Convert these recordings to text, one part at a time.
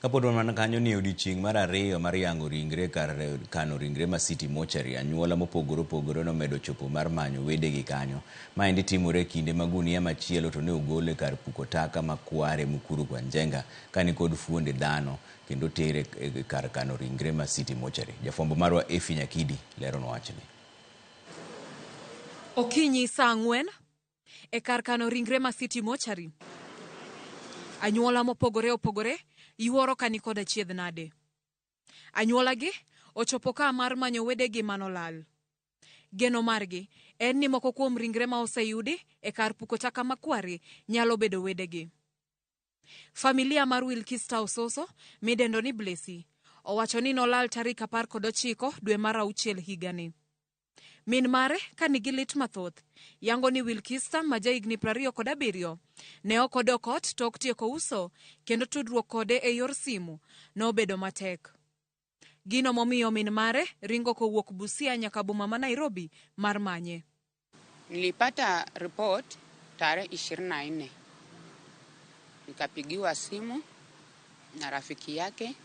Kapod mana kanyo ni odiochieng' mar ariyo mar yango ringre kar kano ringre ma City Mortuary, anyuola mopogore opogore nomedo chopo mar manyo wedegi kanyo. Maendi timore kinde ma gunia machielo to ne ogole kar puko taka ma Kware Mukuru kwa Njenga kani kod fuonde dhano kendo tere kar kano ringre ma City Mortuary. Jafwambo marwa Efi Nyakidi lero no wachni. Okinyi saa 4 e kar kano ringre ma City Mortuary. Anyuola mopogore opogore yuoro kani kod achiedh nade. Anyuola gi ochopo ka mar manyo wedegi manolal. Geno margi en ni moko kuom ringre ma oseyudi e kar puko taka ma Kware nyalo bedo wedegi. Familia mar Wilkista Ososo midendo ni Blessy owacho ni nolal tarik 19 dwe mar 6 higani. Min mare kanigi lit mathoth yango ni Wilkista ma jahigni 27 ne ok odok ot tok tieko uso kendo tudruok kode e yor simu nobedo matek. Gino momiyo min mare ringo kowuok Busia nyaka boma ma Nairobi mar manye. Nilipata report tarehe 24. Nikapigiwa simu na rafiki yake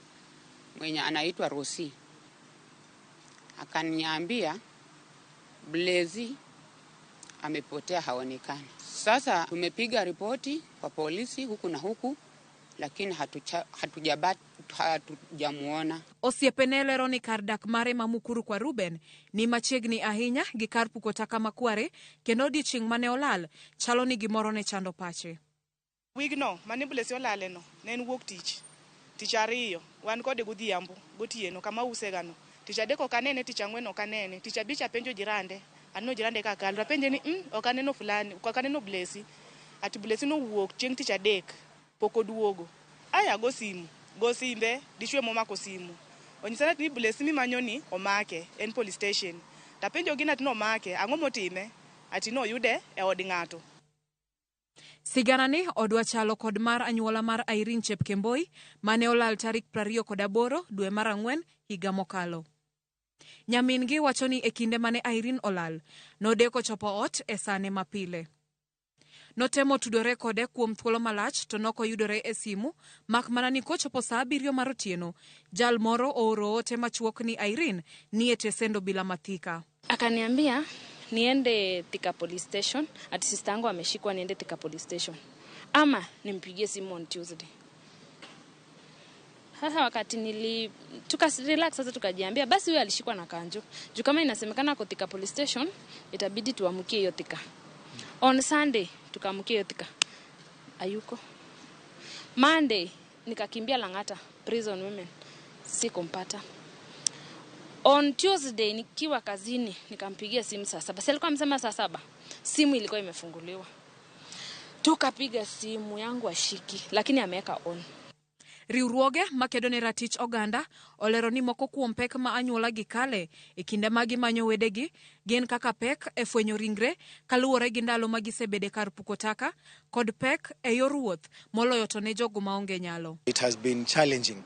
mwenye anaitwa Rosi. Akaniambia Blessy amepotea, haonekani. Sasa tumepiga ripoti kwa polisi huku na huku, lakini hatujamuona. Osiepenelero ni kar dak mare ma Mukuru kwa Ruben ni machiegni ahinya gi kar puko taka ma Kware kendo odiochieng' mane olal chalo ni gimoro ne chando pache. Wigno mane Blessy olale no ne en wuok tich ariyo, wan kode godhiambo gotieno kama usegano. Tich adek ok anene, tich ang'wen ok anene, tich abich apenjo jirande, anno jirande ka kal, apenje ni ok aneno fulani, ok aneno Blessy. Ati Blessy no wuok chieng' tich adek, pok oduogo. Aya go simbe, dichwe momako simu. Onyisana ni Blessy mimanyo ni omake en police station. Tapenjo gina tino omake, ang'o motime? Ati no yude e od ng'ato. Sigana ni odwa chalo kod mar anyuola mar Irene Chepkemboi mane olal tarik 28 dwe mar 4 higa mokalo. Nyamin gi wacho ni e kinde mane Irene olal nodeko chopo ot e sane mapile. Notemo tudore kode kuom thuolo malach to noko yudore e simu, mak mana ni kochopo saa 7 mar otieno jal moro ooro ote machuok ni Irene ni e Tesendo bila Mathika. Akaniambia niende Thika police station, ati sister yangu ameshikwa niende Thika police station. Ama nimpigie simu on Tuesday. Sasa wakati relax sasa tukajiambia basi huyo alishikwa na kanjo. Juu kama inasemekana kwa Thika police station itabidi tuamkie hiyo Thika. On Sunday tukamkie hiyo Thika. Ayuko. Monday nikakimbia Lang'ata prison women. Sikumpata. On Tuesday nikiwa kazini nikampigia simu saa 7. Alikuwa amesema saa 7. Simu ilikuwa imefunguliwa. Tukapiga simu yangu ashiki lakini ameweka on. Riwruoge makedo ne ratich oganda olero ni moko kuom pek ma anyuola gi kale e kinde magi manyo wedegi gin kaka pek e fwenyo ringre kaluwore gi ndalo magisebede kar puko taka kod pek e yor wuoth moloyo to ne jogo maonge nyalo. It has been challenging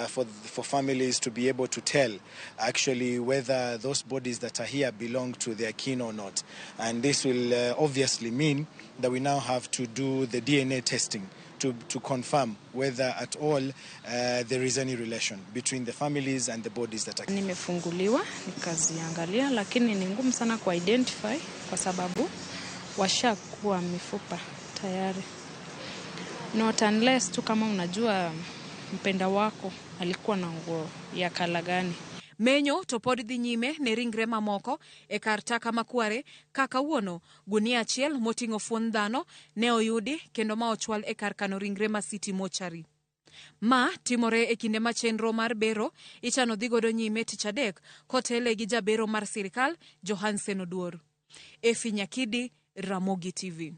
for families to be able to tell actually whether those bodies that are here belong to their kin or not. And this will obviously mean that we now have to do the DNA testing to confirm whether at all there is any relation between the families and the bodies that are. Nimefunguliwa nikaziangalia lakini ni ngumu sana ku identify kwa sababu washakuwa mifupa tayari. Not unless tu kama unajua mpenda wako alikuwa na nguo ya kala gani. Menyo to pod dhi nyime ne ringre mamoko e kar taka ma Kware kaka wuono gunia achiel moting'o fuon dhano ne oyudi kendo ma ochwal e kar kano ringre ma City Mortuary. Ma timore e kinde ma chenro mar bero ichano dhi godo nyime tich adek kotele gi jabero mar sirikal Johansen Oduor. Efi Nyakidi, Ramogi TV.